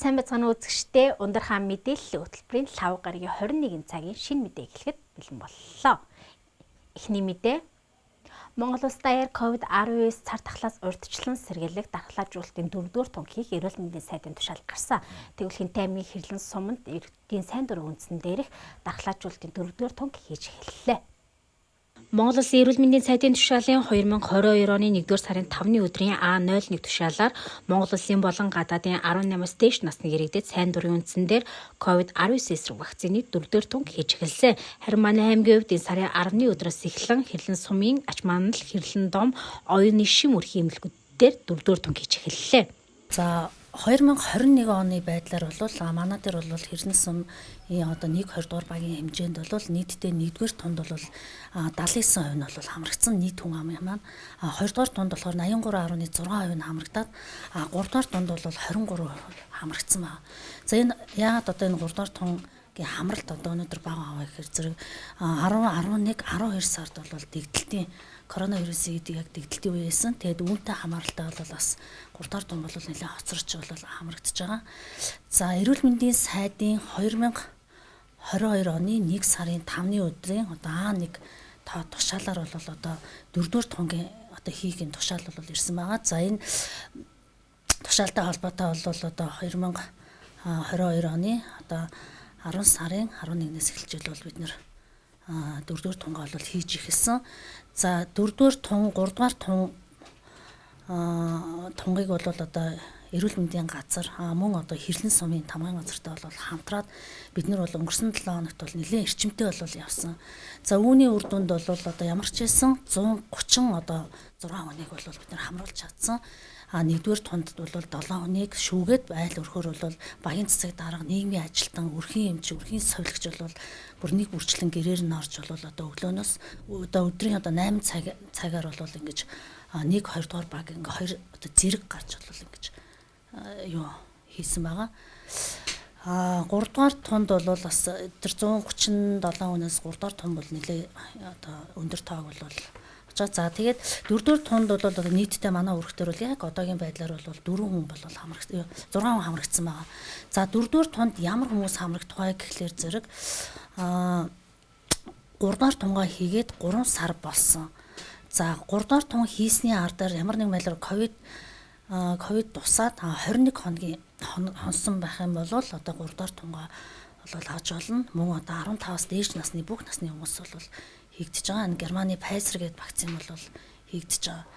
Сайн байцгаана уу үзэгчдээ. Өндөр хаан мэдээллийн хөтөлбөрийн 5 гарагийн 21 цагийн шинэ мэдээ эхлэхэд бэлэн боллоо. Эхний мэдээ. Монгол Улс даяар COVID-19 цар тахлаас урьдчилан сэргийлэх дархлаажуулалтын 4-р тунг хийх эрүүл мэндийн сайдын тушаал гарсан. Тэгвэл Хинтэй аймгийн Хэрлэн суманд иргэдийн сайн дурын үндсэн дээрх дархлаажуулалтын 4-р тунг хийж эхэллээ. Монгол Улсын эрүүл мэндийн сайдын тушаалын 2022 оны 1-р сарын 5-ны өдрийн А01 тушаалаар Монгол Улсын болон гадаадын 18-аас дээш насны иргэдэд сайн дурын үндсэн дээр COVID-19 эсрэг вакцины 4-р тунг хийж эхэлсэн. Харин манай аймгийн хувьд энэ сарын 10-ны өдрөөс эхлэн Хэрлэн сумын ач манал, Хэрлэн дом, оюуны шим үрхийн эмнэлгүүдээр 4-р тунг хийж эхэллээ. За 2021 оны байдлаар бол манай дээр бол Хэрлэн сумын одоо 1/2 дугаар багийн хэмжээнд бол нийтдээ 1-р тунд бол 79% нь бол хамрагдсан нийт хүн амын маань 2-р тунд болохоор 83.6% нь хамрагдаад 3-р тунд бол 23% хамрагдсан байна. За энэ яагаад одоо энэ 3-р тунгийн хамралт одоо өнөөдөр бага аваа гэхээр зэрэг 10, 11, 12 сард бол дэгдэлтийн коронавирусын яг дэгдэлтийн үеэс нь тэгээд үүнтэй хамааралтай бол бас 3-р тун бол нэлээд хоцорч бол хамрагдаж байгаа. За эрүүл мэндийн сайдын 2022 оны 1 сарын 5-ны өдрийн одоо А1 тушаалаар бол одоо 4-р тунгийн одоо хийхин тушаал бол ирсэн байгаа. За энэ тушаалтай холбоотой бол одоо 2022 оны одоо 10 сарын 11-ээс эхэлж бол бид нэр 4-р тунгаа бол хийж эхэлсэн. За 4-р тун, 3-р тунгийг бол одоо эрүүл мэндийн газар мөн одоо Хэрлэн сумын тамгын газартай бол хамтраад бид нар бол өнгөрсөн 7 хоногт бол нэлээд эрчимтэй бол явсан. За үүний үр дүнд бол одоо ямар ч байсан 130 одоо 6 хүнийг бол бид нар хамруулж чадсан. 1-р тундд бол 7 хүнийг шүүгээд айл өрхөөр бол багийн цэцэг дарга, нийгмийн ажилтан, өрхийн эмч, өрхийн совилгч бол бүр нэг бүрчлэн гэрээр нь орж бол одоо өглөөнөөс одоо өдрийн одоо 8 цагаар бол ингэж 1/2 дугаар баг ингээ 2 одоо зэрэг гарч бол ингэж юу хийсэн байгаа. 3 дугаар тунд бол бас тэр 137 хүнээс 3 дугаар тун бол нэлээ одоо өндөр тоог бол за тэгээд 4-р тунд бол одоо нийтдээ манай өргөтөр бол яг одоогийн байдлаар бол 4 хүн бол хамрагдсан 6 хүн хамрагдсан байгаа. За 4-р тунд ямар хүмүүс хамрагдах вэ гэхлээр зэрэг 3-р тунгаа хийгээд 3 сар болсон. За 3-р тун хийсний ардаар ямар нэг байдлаар ковид тусаад 21 хоногийн хонсон байх юм бол одоо 3-р тунгаа бол авч болно. Мөн одоо 15-аас дээш насны бүх насны хүмүүс бол хийгдэж байгаа. Энэ Германы Pfizer гэдэг вакцин бол хийгдэж байгаа.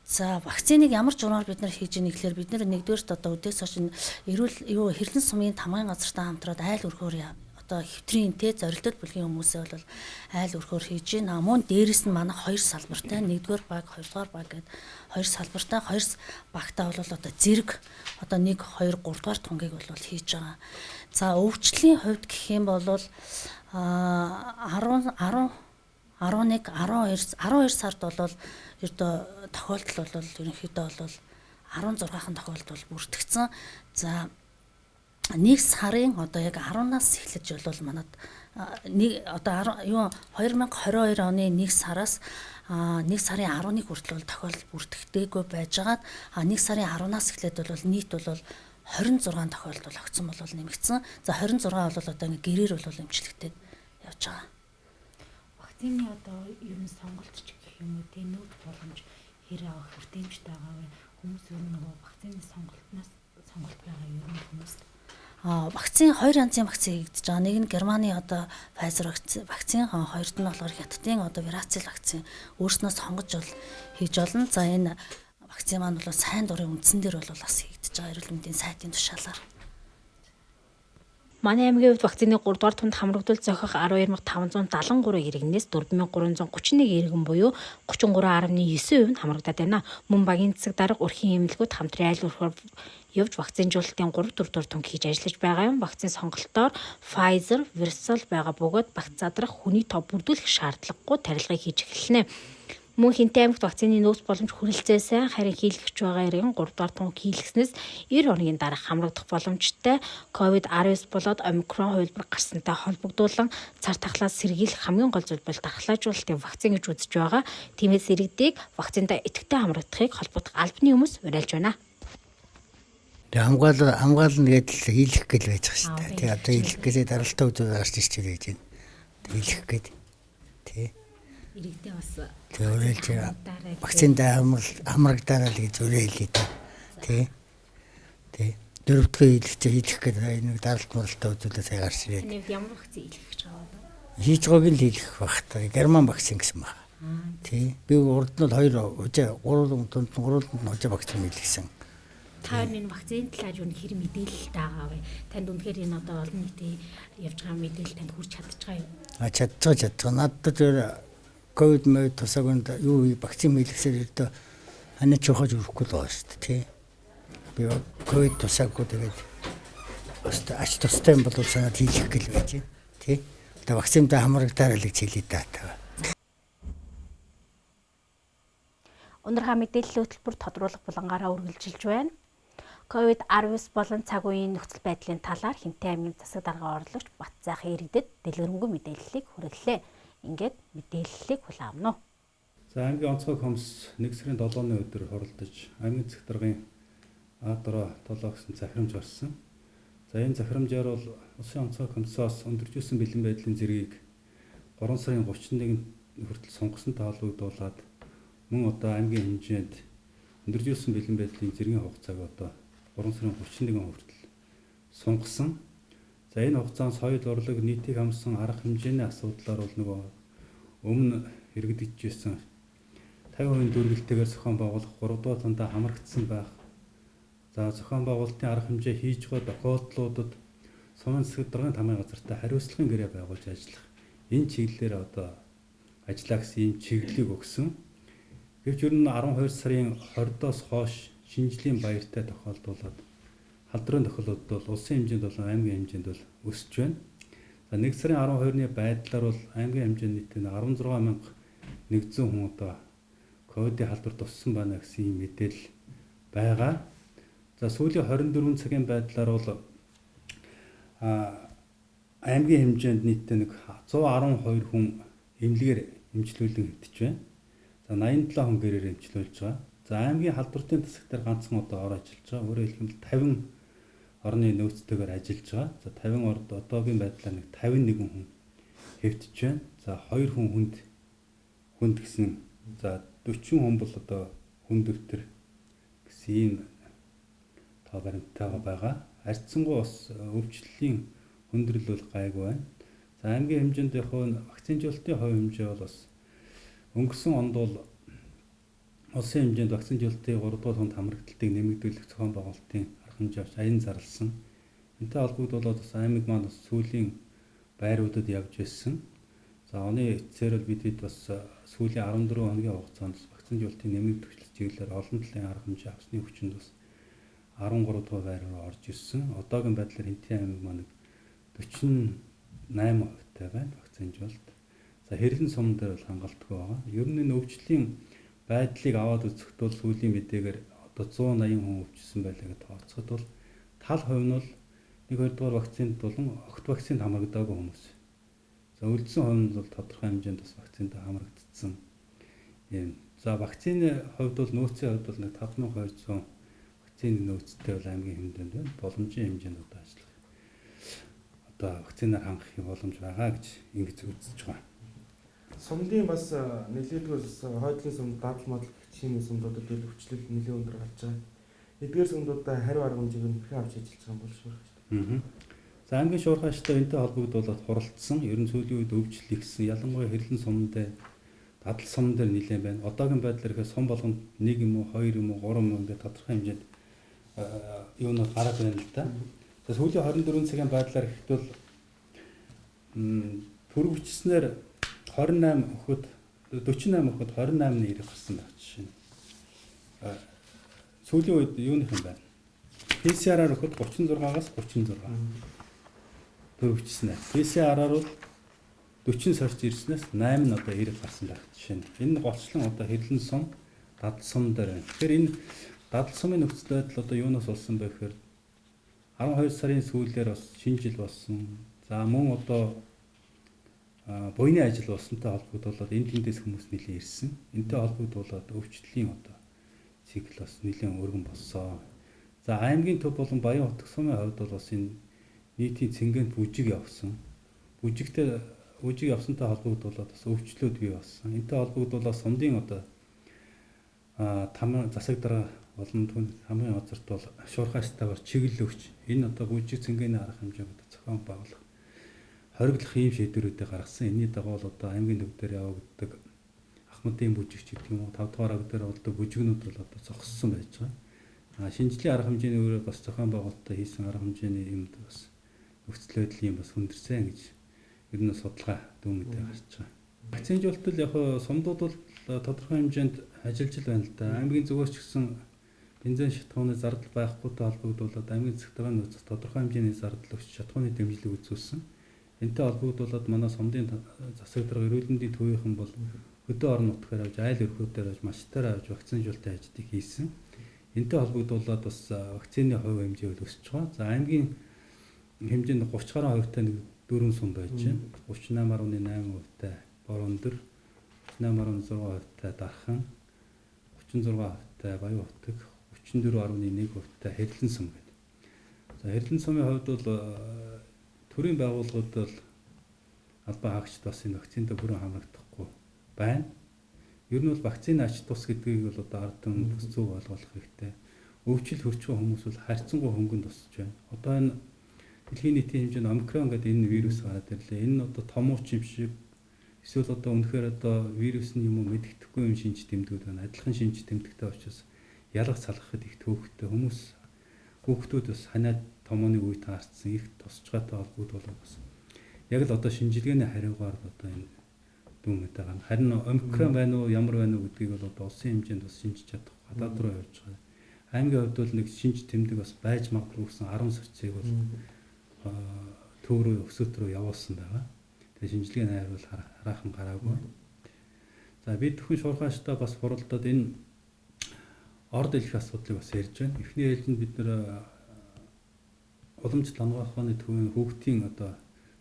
За вакциныг ямар журмаар бид нар хийж ийнэ гэхээр бид нар 1-р одоо өдөөс хойш Хэрлэн сумын тамгын газартай хамтраад айл өрхөөр одоо хэвтрийн зорилттой бүлгийн хүмүүсээ бол айл өрхөөр хийж ийн. Мөн дээрэс нь манай 2 салбартай 1-р баг, 2-р баг гэдэг 2 салбартай 2 багтаа бол одоо зэрэг одоо 1, 2, 3-р тунгийг бол хийж байгаа. За өвчлөлийн хувьд гэх юм бол 12 сард бол ердөө тохиолдол бол ерөнхийдөө бол 16хан тохиолдол бүртгэгдсэн. За 1 сарын одоо яг 10-наас эхлэж бол манад одоо 2022 оны 1 сараас 1 сарын 11 хүртэл бол тохиолдол бүртгэгдээгүй байжгаад 1 сарын 10-наас эхлээд бол нийт бол 26 тохиолдол огцсон бол нэмэгдсэн. За 26 бол одоо гэрээр бол эмчилэгдээд явж байгаа. Вакцины одоо ер нь сонголт ч гэх юм уу тийм нүүд боломж хэрэг авах хүртээмжтэй байгаа вэ? Хүмүүс ер нь нөгөө вакцины сонголт байгаа ер нь хүмүүс вакцин 2 янзын вакцин хийгдэж байгаа. Нэг нь Германы одоо Pfizer вакцин, хоёрт нь болохоор Хятадын одоо Veracell вакцин өөрснөө сонгож бол хийж болно. За энэ вакцин маань бол сайн дурын үндсэн дээр бол бас хийгдэж байгаа эрүүл мэндийн сайдын тушаалаар. Манай аймгийн хувьд вакцины 3-р тунд хамрагдвал зохих 12,573 иргэнээс 4,331 иргэн буюу 33.9% нь хамрагдаад байна. Мөн багийн цэцэг дарга, өрхийн эмнэлгүүд хамтран айл өрхөөр явж вакцинжуулалтын 3-4 тунг хийж ажиллаж байгаа юм. Вакцины сонголтоор Pfizer, Veracell байгаа бөгөөд багц задрах хүний тоо бүрдүүлэх шаардлагагүй тарилгыг хийж эхэлнэ. Мөн Хинтэй аймагт вакцины нөөц боломж хүрэлцээсэн харин хийлгэж байгаа иргэн 3-р тунг хийлгэснээс 90 хоногийн дараа хамрагдах боломжтой COVID-19 болоод омикрон хувилбар гарсантай холбогдуулан цар тахлаас сэргийлэх хамгийн гол зүйл бол дархлаажуулалтын вакцин гэж үзэж байгаа. Тиймээс иргэдийг вакцинда идэвхтэй хамрагдахыг холбогдох албаны хүмүүс уриалж байна. Тэгээ хамгаална гэдэл хийлэх гэл байж байгаа шүү дээ. Тэгээ одоо хийлэх гэдэг даралтаа үзүүл гарч ирж байгаа гэж байна. Хийлэх гээд тий. Иргэдээ бас Тэгээ уриалж вакциндаа хамрагдаараа л гэж уриалъя та. Тий. Тий. Дөрөвдүгээр хийлэх гээд нэг даралт моралтаа үзүүлээ сая гарч ирээд. Таны ямар вакцин хийлгэх гэж байгаа вэ? Хийж байгааг л хийлгэх байх та. Герман вакцин гэсэн байна. Тий. Би урд нь 3 хожоо вакцин хийлгэсэн. Та энэ вакцины талаар юу нэр мэдээлэл таагаа вэ? Танд үнэхээр энэ одоо олон нийтийн явж байгаа мэдээлэл танд хүрч чадчих байгаа юу? Чадчих. Надад зөв ковид мэд тусаагнд юу вакцин хийлгэсээр өртөө ханаа чухаж өрөхгүй л байгаа шүү дээ. Тий. Би ковид тусаагүй тэгээд бас ач тустай юм бол санаад хийлгэх гэл байж байна. Тий. Одоо вакциндаа хамрагдаар л гэж хэлээ даа. Өнөрхөө мэдээллийн хөтөлбөр тодруулах булангаараа үргэлжилж байна. COVID-19 болон цаг үеийн нөхцөл байдлын талаар Хинтээ аймгийн засаг дарга орлогч Батзайхан иргэдэд дэлгэрэнгүй мэдээллийг хүргэлээ. Ингээд мэдээллийг хүлээмнэ. За аймгийн онцгой комисс 1 сарын 7-ны өдөр хуралдаж аймгийн засаг даргын А-дроо 7 гэсэн захирамж гарсан. За энэ захирамжаар бол улсын онцгой комиссоос өндөржүүлсэн бэлэн байдлын зэргийг 3 сарын 31-нд хүртэл сонгосонтой холбогдуулаад мөн одоо аймгийн хэмжээнд өндөржүүлсэн бэлэн байдлын зэргийн хугацааг одоо 3 сарын 31 хүртэл сунгасан. За энэ хугацаанд соёл урлаг нийтийг хамсан арга хэмжээний асуудлаар бол нөгөө өмнө хэрэгжижсэн 50% дүргэлтэйгээр зохион байгуулах 3 дугаар тандаа хамрагдсан байх. За зохион байгуулалтын арга хэмжээ хийж байгаа тохиолдлуудад сумын засаг даргын тамгын газартай хариуцлагын гэрээ байгуулж ажиллах. Энэ чиглэлээр одоо ажиллаа гэсэн ийм чиглэлийг өгсөн. Гэвч ер нь 12 сарын 20-оос хойш шинжлэлийн баяртай тохиолдуулаад халдрын тохиолдлууд бол улсын хэмжээнд болон аймгийн хэмжээнд бол өсөж байна. За 1 сарын 12-ны байдлаар бол аймгийн хэмжээнд нийтээ 16,100 хүн одоо ковидын халдварт туссан байна гэсэн ийм мэдээлэл байгаа. За сүүлийн 24 цагийн байдлаар бол аймгийн хэмжээнд нийтээ 112 хүн эмнэлгээр эмчилүүлэн хэвтэж байна. За 87 хүн гэрээр эмчилүүлж байгаа. За аймгийн халдвартын засаг дээр ганцхан одоо ор ажиллаж байгаа. Өөрөөр хэлбэл 50 орны нөөцтэйгээр ажиллаж байгаа. За 50 орд одоогийн байдлаар 51 хүн хэвтэж байна. За 2 хүн хүнд гэсэн. За 40 хүн бол одоо хүнд өвтөр гэсэн ийм тоо баримттайгаа байгаа. Арцсангуу бас өвчлөлийн хүндрэл бол гайгүй байна. За аймгийн хэмжээнд яг вакцинжуулалтын хувь хэмжээ бол бас өнгөрсөн онд бол улсын хэмжээнд вакцинжуулалтын 3 дугаар хонд хамрагдалтыг нэмэгдүүлэх зохион байгуулалтын арга хэмжээ авч аян зарласан. Энтэй холбогдуулаад бас аймаг маань бас сүүлийн байруудад явж байсан. За оны эцсээр бол бид бас сүүлийн 14 хоногийн хугацаанд вакцинжуулалтын нэмэгдүүлэх чиглэлээр олон талын арга хэмжээ авсны хүчинд бас 13 дугаар байр руу орж ирсэн. Одоогийн байдлаар Хинтээ аймаг маань 48% байна вакцинжуулалт. За хэрлэн сум дээр бол хангалтгүй байгаа. Ер нь энэ өвчлийн байдлыг аваад үзэхэд бол сүүлийн мэдээгээр одоо 180 хүн өвчсөн байлаа гэж тооцоход бол тал хувь нь бол 1-2 дугаар вакцинд болон огт вакцинд хамрагдаагүй хүмүүс. За үлдсэн хувь нь бол тодорхой хэмжээнд бас вакцинд хамрагдсан юм. За вакцины хувьд бол нөөцийн хувьд бол 5200 вакцины нөөцтэй бол аймгийн хэмжээнд байна. Боломжийн хэмжээнд одоо ажиллах. Одоо вакцинаар хангах боломж байгаа гэж ингэж үзэж байгаа. Сумдын бас нэлээдгээр хойдлын сумд дадал модал гихчийн сумдуудад үйл өвчлөл нэлээд өндөр гарч байгаа. Эдгээр сумдуудаа хариу арга хэмжээг нь хэрхэн авч ажиллаж байгаа юм бол шүү дээ. За аймгийн шуурхайчтай энэтэй холбогдуулаад хуралдсан. Ер нь сүүлийн үед өвчлөл ихсэн. Ялангуяа хэрлэн сумд дадал сум дээр нэлээд байна. Одоогийн байдлаар ихэд сум болгонд 1 юм уу 2 юм уу 3 юм ингээд тодорхой хэмжээнд юунууд гараад байна л да. За сүүлийн 24 цагийн байдлаар ихэд бол төрөвчснээр 28 өхөд 48 өхөд 28-ны ирэх гарсан байх жишээ. Сүүлийн үед юуных юм байна? PCR-аар өхөд 36-аас 36 төрөвчснээр. PCR-аар бол 40 сарч ирснээс 8 нь одоо ирэх гарсан байх жишээ. Энэ голчлон одоо хэрлэн сум, дадал сум дээр байна. Тэгэхээр энэ дадал сумын нөхцөл байдал одоо юунаас болсон бэ гэхээр 12 сарын сүүлээр бас шинэ жил болсон. За мөн одоо буйны ажил болсонтой холбогдуулаад энэ тэндээс хүмүүс нэлээд ирсэн. Энтэй холбогдуулаад өвчлөлийн одоо цикл бас нэлээд өргөн болсон. За аймгийн төв болон Баян хотын сумын хувьд бол бас энэ нийтийн цэнгэнд бүжиг явсан. Бүжиг явсантай холбогдуулаад бас өвчлөөд бий болсон. Энэтэй холбогдуулаад сумдын одоо там засаг дарга болон түн хамгийн газарт бол шуурхайстайгаар чиглэл өгч энэ одоо бүжиг цэнгэний арга хэмжээг одоо зохион байгуулах, хориглох ийм шийдвэрүүдийг гаргасан. Энэний дагуу одоо аймгийн төв дээр явагддаг Ахмадын бүжигч гэдэг юм уу 5 дугаар аг дээр болдог бүжигнүүд бол одоо зогссон байж байгаа. Шинжлэлийн арга хэмжээний өөрөө бас зохион байгуулалтаа хийсэн арга хэмжээний юмд бас нөхцөл байдлын бас хүндэрсэн гэж ер нь судалгаа дүүмэдээ гарч байгаа. Вакцинжуулалт яг сумдууд бол тодорхой хэмжээнд ажиллаж байна л да. Аймгийн зүгээс ч гэсэн бензин шатхууны зардал байхгүйтэй холбогдуулаад аймгийн цэгцлэгийн нөөцөс тодорхой хэмжээний зардал өгч шатхууны дэмжлэг үзүүлсэн. Энэтэй холбогдуулаад манай сумдын засаг дарга эрүүл мэндийн төвийнхэн бол хөдөө орон нутгаар авч айл өрхүүдээр авч малчтаар авч вакцинжуулалтын ажлыг хийсэн. Энэтэй холбогдуулаад бас вакцины хувь хэмжээ бол өсөж байгаа. За аймгийн хэмжээнд 30 гаруй хувьтай нэг 4 сум байж байна. 38.8%-тай Бороондор, 38.6%-тай Дархан, 36%-тай Баян хотог, 34.1%-тай Хэрлэн сум гэдэг. За Хэрлэн сумын хувьд бол төрийн байгууллагууд бол албан хаагчид бас энэ вакциндаа бүрэн хамрагдахгүй байна. Ер нь бол вакцины ач тус гэдгийг бол одоо ард түмэнд зөв ойлгох хэрэгтэй. Өвчл хөрчгөө хүмүүс бол харьцангуй хөнгөн тусч байна. Одоо энэ дэлхийн нийтийн хэмжээнд омикрон гэдэг энэ вирус гараад ирлээ. Энэ нь одоо томууч юм шиг эсвэл одоо үнэхээр одоо вирусны юм уу мэддэхгүй юм шинж тэмдгүүд байна. Адилхан шинж тэмдэгтэй учраас ялах салгахад их төвөгтэй хүүхдүүд бас ханаад томооны үе таарсан их тусчгаатай холбогдвол бас яг л одоо шинжилгээний хариугаар одоо энэ дүүмэд байгаа. Харин омикрон байна уу ямар байна уу гэдгийг бол одоо улсын хэмжээнд бас шинжиж чадах гадаад руу явж байгаа. Аймгийн хувьд бол нэг шинж тэмдэг бас байж магадгүй гэсэн 10 сарцыг бол төв рүү өсөт рүү явуулсан байгаа. Тэгээ шинжилгээний хариул хараахан гараагүй. За бид бүхэн шуурхааштай бас хуралдаад энэ орд элэх асуудлыг бас ярьж байна. Эхний ээлжинд бид нэр уламжлалт хамгаалахны төвийн хүүхдийн одоо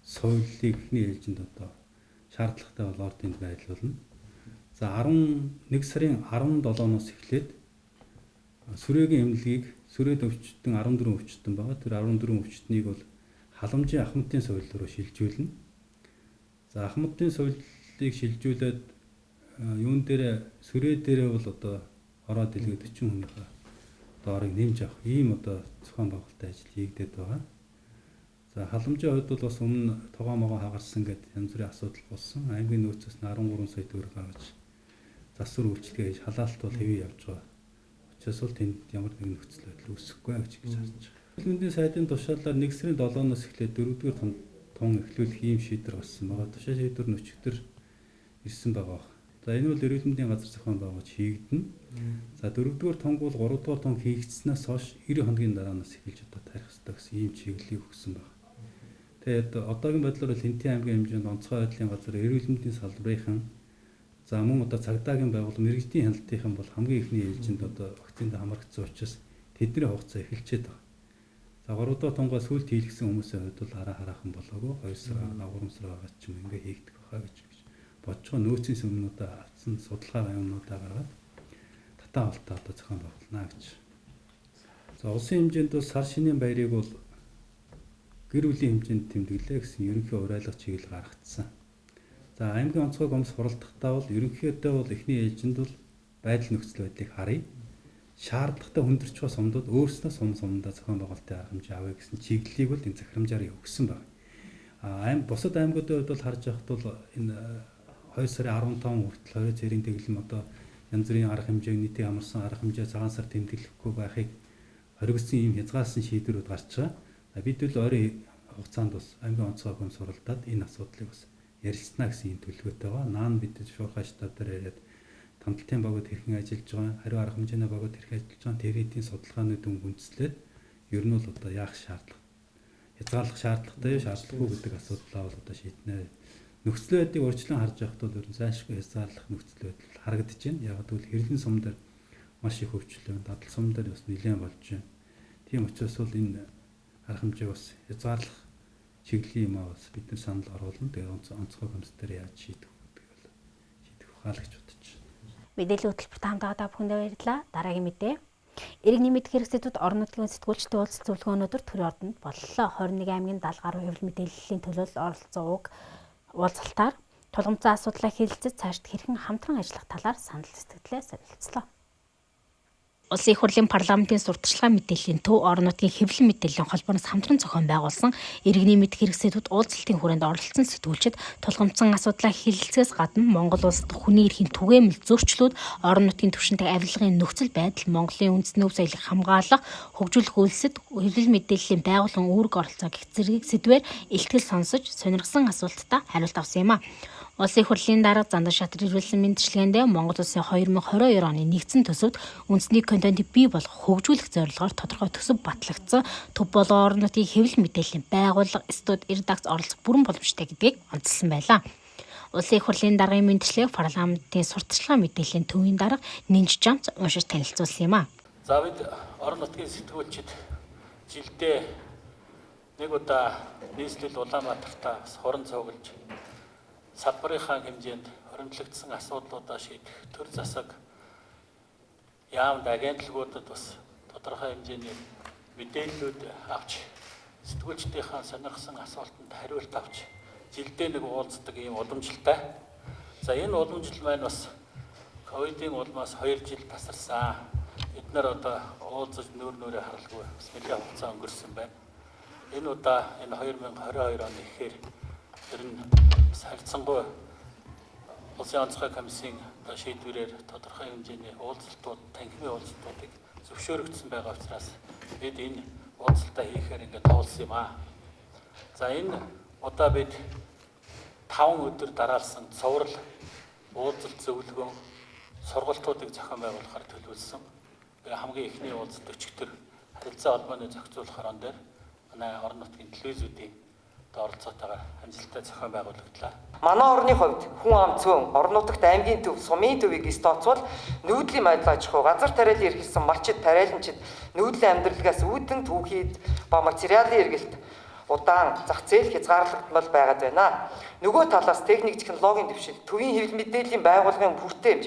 соёлыг эхний ээлжинд одоо шаардлагатай бол ордынд байрлуулна. За 11 сарын 17-ноос эхлээд сүрээгийн эмнэлгийг сүрээд өвчтөн 14 өвчтөн байгаа. Тэр 14 өвчтнийг бол халамжийн ахмадын соёл руу шилжүүлнэ. За ахмадын соёлыг шилжүүлээд юун дээр сүрээ дээрээ бол одоо ороод илгээд 40 хүнийхээ доорыг нэмж авах ийм одоо зохион байгуулалтын ажил хийгдээд байгаа. За халамжийн хувьд бол бас өмнө тогоомогоо хагарсан гэдэг янз бүрийн асуудал болсон. Аймгийн нөөцөөс нь 13 сая төгрөг гаргаж засвар үйлчлэгээ хийж халаалт бол хэвээ явж байгаа. Учир нь тэнд ямар нэгэн нөхцөл байдал үүсэхгүй гэж харж байгаа. Эрүүл мэндийн сайдын тушаалаар 1 сарын 7-ноос эхлээд 4-р тун эхлүүлэх ийм шийдвэр гарсан байгаа. Тушаа шийдвэр нь өчигдөр ирсэн байгаа. За энэ бол эрүүл мэндийн газар зохион байгуулж хийгдэнэ. За 4-р тунг бол 3-р тунг хийгдснээс хойш 90 хоногийн дараанаас эхэлж одоо тарих хэрэгтэй гэсэн ийм чиглэлийг өгсөн байна. Тэгээд одоогийн байдлаар Хэнтийн аймгийн хэмжээнд онцгой байдлын газар эрүүл мэндийн салбарынхан за мөн одоо цагдаагийн байгууллага мэрэгжлийн хяналтынхан бол хамгийн ихний ээлжинд одоо вакцинд хамрагдсан учраас тэдний хугацаа эхэлчихэд байгаа. За 3 дахь тунгаас сүлд хийлгсэн хүмүүсийн хувьд бол хараахан болоогүй 2 сар 3 сар байгаа ч юм ингээ хийгдэх байхаа гэж бодож байгаа. Нөөцийн сүмнүүдээ авсан судалгаа юмнуудаа гаргаад татаа болтоо одоо зохион байгуулна гэж. За улсын хэмжээнд бол сар шинийн баярыг бол гэр бүлийн хэмжээнд тэмдэглэе гэсэн ерөнхий уриалга чиглэл гаргацсан. За аймгийн онцгой гомс хуралдахдаа бол ерөнхийдөө бол эхний ээлжинд бол байдал нөхцөл байдлыг харъя. Шаардлагатай хүндэрч байгаа сумдууд өөрснөө сумдаа зохион байгуулалтын арга хэмжээ авъя гэсэн чиглэлийг бол энэ захирамжаар өгсөн байна. Бусад аймагуудын хувьд бол харж байхад бол энэ 2 сарын 15 хүртэл 20 цэрийн тэглэм одоо янз бүрийн арга хэмжээг нийтийн амарсан арга хэмжээ цагаан сар тэмдэглэхгүй байхыг хоригдсан ийм хязгаарсан шийдвэрүүд гарч байгаа. Бид бол ойрын хугацаанд бас аймгийн онцгой гомс суралдаад энэ асуудлыг бас ярилцсна гэсэн ийм төлөвлөгөөтэй байгаа. Наан бид шуурхай штаб дээр яриад тамталтын багууд хэрхэн ажиллаж байгаа, хариу арга хэмжээний багууд хэрхэн ажиллаж байгаа, тэрийдийн судалгааны дүн хүндэслээд ер нь бол одоо яах шаардлага, хязгаарлах шаардлагатай юу, шаардлагагүй гэдэг асуудлаа бол одоо шийднэ. Нөхцөл байдлыг урьдчилан харж байхад бол ер нь зайлшгүй хязгаарлах нөхцөл байдал харагдаж байна. Яг гэвэл хэрлэн сум дээр маш их хөвчлөө, дадал сум дээр бас нэлээд болж байна. Тийм учраас бол энэ арга хэмжээ бас хязгаарлах чиглэлийн юм аа бас бид нар санал оруулна. Тэгээд онцгой гомс дээр яаж шийдэх вэ гэдгийг бол шийдэх ухаал гэж бодож байна. Мэдээллийн хөтөлбөрт хамт байгаа бүхэндээ баярлалаа. Дараагийн мэдээ. Иргэний мэдэх хэрэгцээүүд орон нутгийн сэтгүүлчтэй уулзалт зөвлөгөөнөөр төрийн ордонд боллоо. 21 аймгийн 70 гаруй хэвлэл мэдээллийн төлөөлөл оролцсон уулзалтаар тулгымцсан асуудлаа хэлэлцэж цаашд хэрхэн хамтран ажиллах талаар санал сэтгэлдээ солилцлоо. Улсын их хурлын парламентын сурталчилгаан мэдээллийн төв орон нутгийн хэвлэл мэдээллийн холбооноос хамтран зохион байгуулсан иргэний мэдэх хэрэгцээүүд уулзалтын хүрээнд оролцсон сэтгүүлчид тулгымцсан асуудлаа хэлэлцээс гадна Монгол улсад хүний эрхийн түгээмэл зөрчлүүд орон нутгийн түвшинтэй авилгын нөхцөл байдал Монголын үндэсний өв соёлыг хамгаалах хөгжүүлэх үйлсэд хэвлэл мэдээллийн байгууллагын үүрэг оролцоо гэх зэрэг сэдвээр илтгэл сонсож сонирхсан асуултад хариулт авсан юм а. Улсын их хурлын дарга Зандан Шатар ирүүлсэн мэндчилгээндээ Монгол улсын 2022 оны нэгдсэн төсөвт үндэсний контентыг бий болгох хөгжүүлэх зорилгоор тодорхой төсөв батлагдсан. Төв болон орон нутгийн хэвлэл мэдээллийн байгууллага студ редакц оролцох бүрэн боломжтой гэдгийг онцлсан байлаа. Улсын их хурлын даргын мэндчлэгийг парламентын сурталчилгаан мэдээллийн төвийн дарга Нинж Жамц уншиж танилцуулсан юм а. За бид орон нутгийн сэтгүүлчид жилдээ нэг удаа нийслэл Улаанбаатартаа хорон цуглаж салбарынхаа хэмжээнд хоригдлогдсон асуудлуудаа шийдэх төр засаг яамд агентлагуудад бас тодорхой хэмжээний мэдээллүүд авч сэтгүүлчдийнхаа сонирхсан асуултанд хариулт авч жилдээ нэг уулздаг ийм уламжлалтай. За энэ уламжлал маань бас ковидын улмаас 2 жил тасарсан. Бид нар одоо уулзаж нүүр нүрээ харалгүй бас нэлээд хугацаа өнгөрсөн байна. Энэ удаа энэ 2022 оны ихээр ер нь харилцангуй улсын онцгой комиссийн шийдвэрээр тодорхой хэмжээний уулзалтууд, танхимын уулзалтуудыг зөвшөөрөгдсөн байгаа учраас бид энэ уулзалтаа хийхээр ингээд туулсан юм аа. За энэ удаа бид 5 өдөр дараалсан цуврал, уулзалт зөвлөгөөн, сургалтуудыг зохион байгуулахаар төлөвлөсөн. Хамгийн ихний уулзалт өчигдөр харилцаа холбооны зохицуулах хорон дээр манай орон нутгийн телевизүүдийн оролцоотойгоор амжилттай зохион байгуулагдлаа. Манай орны хувьд хүн ам цөөн орон нутагт аймгийн төв, сумын төвийг стооцвол нүүдлийн байдлаа аж ахуй, газар тариалан эрхэлсэн малчид, тариаланчид нүүдлийн амьдралгаас үүдэн түүхийд ба материалын эргэлт удаан зах зээл хязгаарлагдмал байгаад байна. Нөгөө талаас техник технологийн дэвшил, төвийн хэвлэл мэдээллийн байгууллагын хүртээмж,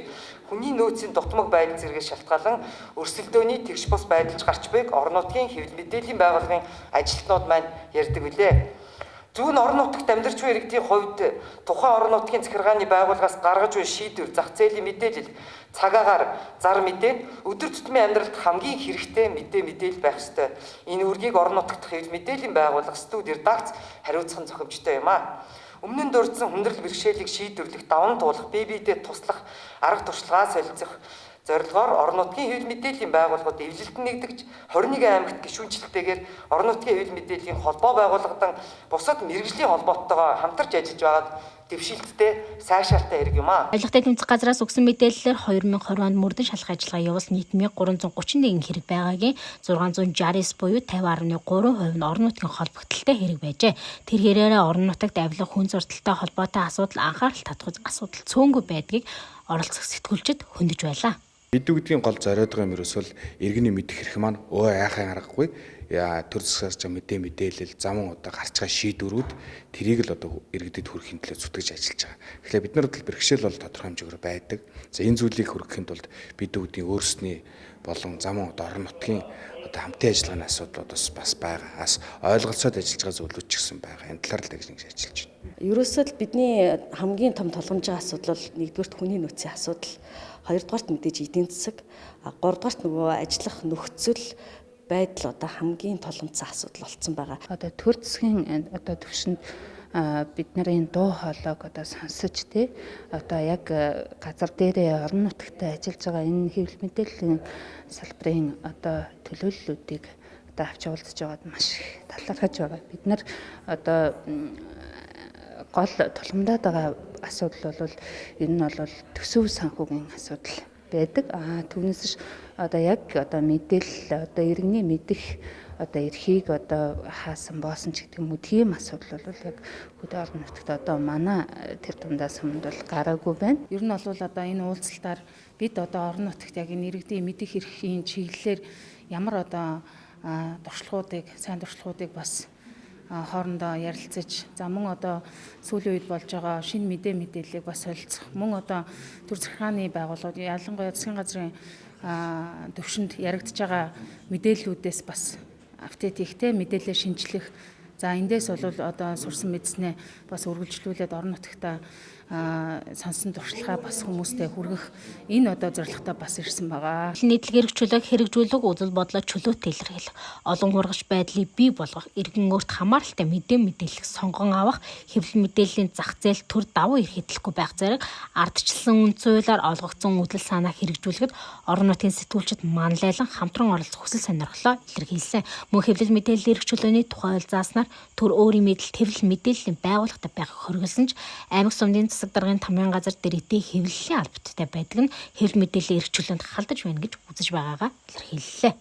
хүний нөөцийн дутмаг байдал зэрэгс шалтгаалan өрсөлдөөний тэгш бус байдалж гарч байг орон нутгийн хэвлэл мэдээллийн байгууллагын ажилтнууд маань ярьдаг билээ. Зүүн орон нутагт амьдарч буй иргэдийн хувьд тухайн орон нутгийн захиргааны байгууллагаас гаргаж буй шийдвэр, зах зээлийн мэдээлэл, цагаагаар зар мэдээ өдөр тутмын амьдралд хамгийн хэрэгтэй мэдээлэл байх ёстой. Энэ үргийг орон нутагт хэвлэл мэдээллийн байгууллага студ редакц хариуцах нь зохимжтой юм а. Өмнө нь дурдсан хүндрэл бэрхшээлийг шийдвэрлэх, даван туулах, бие биедээ туслах, арга туршлагаа солилцох зорилгоор орон нутгийн хэвлэл мэдээллийн байгууллагууд эвлэлтэн нэгдэж 21 аймагт гишүүнчлэлтэйгээр орон нутгийн хэвлэл мэдээллийн холбоо байгуулгадан бусад мэргэжлийн холбоотойгоо хамтарч ажиллаж байгаад дэвшилттэй сайшаалтай хэрэг юм аа. Авилгатай тэмцэх газраас өгсөн мэдээллээр 2020 онд мөрдөн шалгах ажиллагаа явуулсан нийтмийн 331 хэрэг байгаагийн 669 буюу 50.3% нь орон нутгийн холбогдлолтой хэрэг байжээ. Тэр хэрээрээ орон нутагт авилга хүн зурдалтай холбоотой асуудал анхаарал татах асуудал цөөнгүй байдгийг оролцох сэтгүүлчид хөндөж байлаа. Бид үгдгийн гол зориодгоо юм ерөөсөл иргэний мэдэх хэрэг маань айхын аргагүй төр засгаас мэдээлэл замун одоо гарч байгаа шийдвэрүүд тэрийг л одоо иргэдэд хүрэхин төлөө зүтгэж ажиллаж байгаа. Тэгэхээр бид нар бол бэрхшээл бол тодорхой хэмжээгээр байдаг. За энэ зүйлийг хүрэхин тулд бид үгдгийн өөрсний болон замун одоо орон нутгийн одоо хамтын ажиллагааны асуудлууд бас байгаа. Ас ойлголцоод ажиллаж байгаа зүйлүүд ч гэсэн байгаа. Энэ талаар л гэж ингэж ажиллаж байна. Ерөөсөө л бидний хамгийн том тулгамжийн асуудал бол нэгдүгээрт хүний нөөцийн асуудал, хоёрдугаарт мэдээж эдийн засаг, гуравдугаарт нөгөө ажиллах нөхцөл байдал одоо хамгийн тулгамдсан асуудал болцсон байгаа. Одоо төр засгийн одоо төвшөнд бид нарын дуу хоолойг одоо сонсож одоо яг газар дээрээ орон нутагтаа ажиллаж байгаа энэ хэвлэл мэдээллийн салбарын одоо төлөөллүүдийг одоо авч уулзж байгаад маш их талархаж байгаа. Бид нар одоо гол тулгамдаад байгаа асуудал бол энэ нь бол төсөв санхүүгийн асуудал байдаг. Түүнээс одоо яг одоо мэдээлэл одоо иргэний мэдэх одоо эрхийг одоо хаасан боосон ч гэдэг юм уу тийм асуудал бол яг хөдөө орон нутагт одоо манай тэр дундаа сумд бол гараагүй байна. Ер нь бол одоо энэ уулзалтаар бид одоо орон нутагт яг энэ иргэдийн мэдэх эрхийн чиглэлээр ямар одоо туршлагуудыг, сайн туршлагуудыг бас хоорондоо ярилцаж за мөн одоо сүүлийн үед болж байгаа шинэ мэдээллийг бас солилцох мөн одоо төр захиргааны байгууллагууд ялангуяа засгийн газрын төвшөнд яригдж байгаа мэдээллүүдээс бас апдейт хийхтэй мэдээлэл шинжлэх. За эндээс бол одоо сурсан мэдснээ бас үргэлжлүүлээд орон нутагта сонсон туршлагаа бас хүмүүстэй хүргэх энэ одоо зорилготой бас ирсэн байгаа. Нийтлэг хэрэгжүүлэг хэрэгжүүлэг үзэл бодлоо чөлөөтэй илэрхийлэх, олон хургаш байдлыг бий болгох, иргэн өөрт хамааралтай мэдээлэл сонгон авах, хэвлэл мэдээллийн зах зээл төр давуу эрх хэлэхгүй байх зэрэг ардчилсан үнд цуулиар олгогдсон үдэл санаа хэрэгжүүлэхэд орон нутгийн сэтгүүлчид манлайлан хамтран оролцох хүсэл сонирхлоо илэрхийлсэн. Мөн хэвлэл мэдээллийн хэрэгжүүлээний тухай зааснаар төр өөрийн мэдл хэвлэл мэдээллийн байгууллагатай байхыг хориглосон ч аймаг сумдын засаг даргын тамирын газар дээр эдийн хэвлэлийн албаттай байдаг нь хэвлэл мэдээллийн эрхчлөлөнд халдаж байна гэж үзэж байгаагаа илэрхийллээ.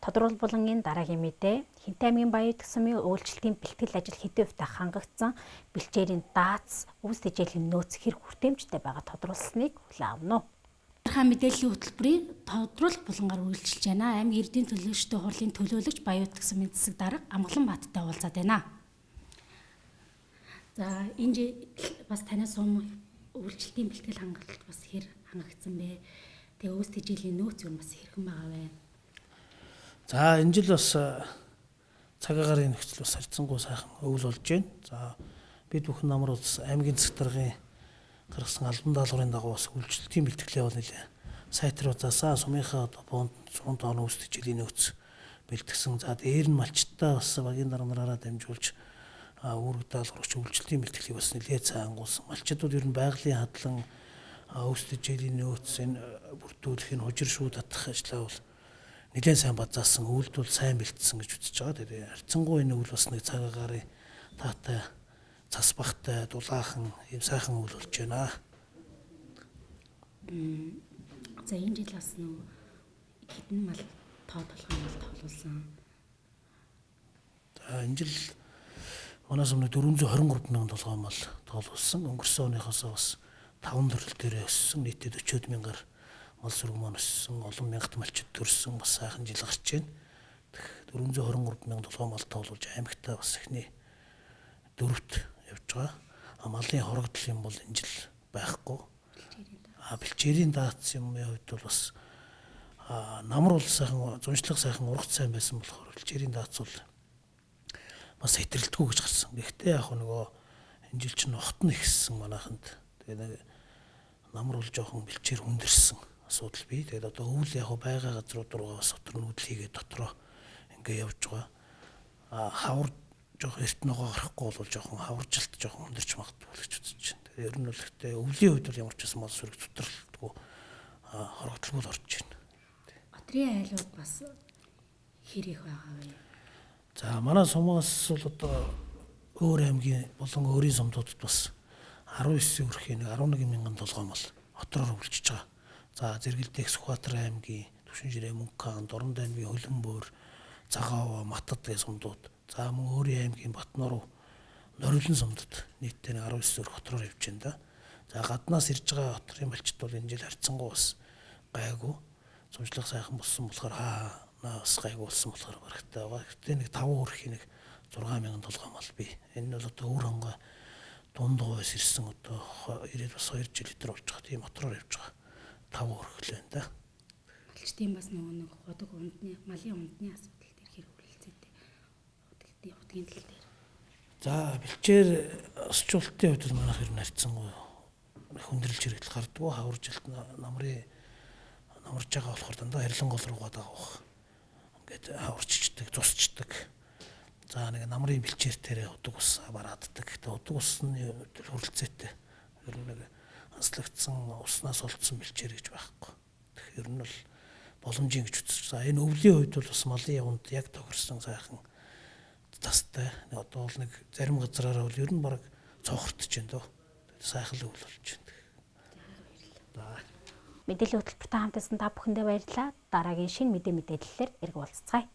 Тодорхойлол булангийн дараагийн мэдээ Хинтээ аймгийн Баян сумын үйлчлэлтийн бэлтгэл ажил хэдэн хувьтай хангагдсан бэлчээрийн даатс үс тэжээлийн нөөц хэр хүртээмжтэй байгаа тодорхойлсныг хүлээн авна. Тодорхой мэдээллийн хөтөлбөрийн тодруулах булангаар үйлчилж байна. Аймгийн эрдэнэ төлөөлөгчтэй хурлын төлөөлөгч Баян сумын засаг дарга Амгалан Бааттай уулзаад байна. За энэ жил бас танаас сум үйлчлэлтийн бэлтгэл хангалтад бас хэр хангагдсан бэ? Тэгээ үс тэжээлийн нөөц юу бас хэрхэн байгаа вэ? За энэ жил бас цаг агарын нөхцөл бас харьцангуй сайхан өвөл болж байна. За бид бүхэн намар улс аймгийн засаг даргын гаргасан албан даалгаврын дагуу бас үйлчлэлтийн бэлтгэлээ бол нэлээ сайтруудаасаа сумынхаа одоо бонд 100 тонн үс тэжээлийн нөөц бэлтгэсэн. За дээр нь малчтаа бас багийн дарганараараа дамжуулж үүрэг даалгаврагч үйлчлэлийн бэлтгэлийг бас нэлээд сайн ангуулсан. Малчдууд ер нь байгалийн хадлан үс тэжээлийн нөөц энэ бүрдүүлэх энэ хужир шүүд татах ажлаа бол нэлээд сайн базаасан, үйлд бол сайн бэлтсэн гэж үзэж байгаа. Тэгээ харьцангуй энэ үйл бас нэг цаг агарын таатай, цас багтай, дулаахан ийм сайхан үйл болж байна. За энэ жил бас нөө хэдэн мал тоо толгой мал тоолуулсан. За энэ жил манай сумны 423 мянган толгой мал тоолуулсан. Өнгөрсөн оныхоос бас 5 төрөл дээрээ өссөн. Нийтдээ 40 мянгаар мал сүрэг маань өссөн. Олон мянгат малчид төрсөн. Бас сайхан жил гарч байна. 423 мянган толгой мал тоолуулж аймагтаа бас эхний 4-т явж байгаа. Малын хорогдол юм бол энэ жил байхгүй. Бэлчээрийн даатс юмны хувьд бол бас намар бол сайхан, зуншлах сайхан, ургац сайн байсан болохоор бэлчээрийн даатс бол бас хэтрэлтгүй гэж гарсан. Гэхдээ яг нөгөө энэ жил чинь хот нь ихссэн манайханд. Тэгээ нэг намар бол жоохон бэлчээр хүндэрсэн асуудал бий. Тэгээд одоо өвөл яг байгаа газрууд руугаа бас дотор нүүдэл хийгээд дотроо ингээ явж байгаа. Хавар жоохон эрт ногоо гарахгүй бол жоохон хаваржилт жоохон хүндэрч магадгүй гэж үзэж байна. Тэгээд ер нь бол гэхдээ өвлийн үед бол ямар ч байсан мал сүрэг зүтрэлтгүй хорогдлогод орж байна. Отрын айлууд бас хэр их байгаа вэ? За манай сумаас бол одоо өөр аймгийн болон өөрийн сумдуудад бас 19 өрхийн 11 мянган толгой мал хотроор өвлөж байгаа. За Зэрэгэлдэх Сүхбаатар аймгийн Түвшинжирээ, Мөнххан, Дорнод аймгийн Хөлбөмбөр, Цагаав, Матад гэх сумдууд. За мөн өөрийн аймгийн Батноров, Нориулан сумдад нийтдээ 19 өрх хотроор явж байна да. За гаднаас ирж байгаа хотрын малчд бол энэ жил харьцангуй бас гайгүй. Зуншлах сайхан болсон болохоор бас гайгүй болсон болохоор барагтай байгаа. Гэтэ нэг 5 өрхийн нэг 6 мянган толгой мал бий. Энэ бол одоо өөр хонгой дундгойс ирсэн одоо 90 бас 2 жил өтер болж байгаа. Тийм мотороор явж байгаа. 5 өрхөл байна да. Малчдын бас нэг ходог ундны малын ундны асуудал дээр хэр хүлээлцээтэй. Удгийн тал дээр. За бэлчээр осчуултын хувьд манайх ер нь харьцангуй хүндрэлж хэрэгдэл гардггүй. Хаваржилт намарж байгаа болохоор дандаа харилан гол руугаа даавах. Ингээд хаварчдаг, цусчдаг. За нэг намрын бэлчээртэрээ удаг ус барааддаг. Гэтэ удаг усны хүрэлцээтэй. Ер нь нэг анслагдсан уснаас олдсон бэлчээр гэж байхгүй. Тэгэхээр нь бол боломжийн гэж үзэж. За энэ өвлийн хувьд бол бас малын яванд яг тохирсон сайхан тастай. Одоо бол нэг зарим газраараа бол ер нь баг цоохортж байна дөө. Сайхан л өвөл болж байна. Баярлалаа. Мэдээллийн хөтөлбөртэй хамтсан та бүхэндээ баярлалаа. Дараагийн шинэ мэдээллээр эрг уулзцгаая.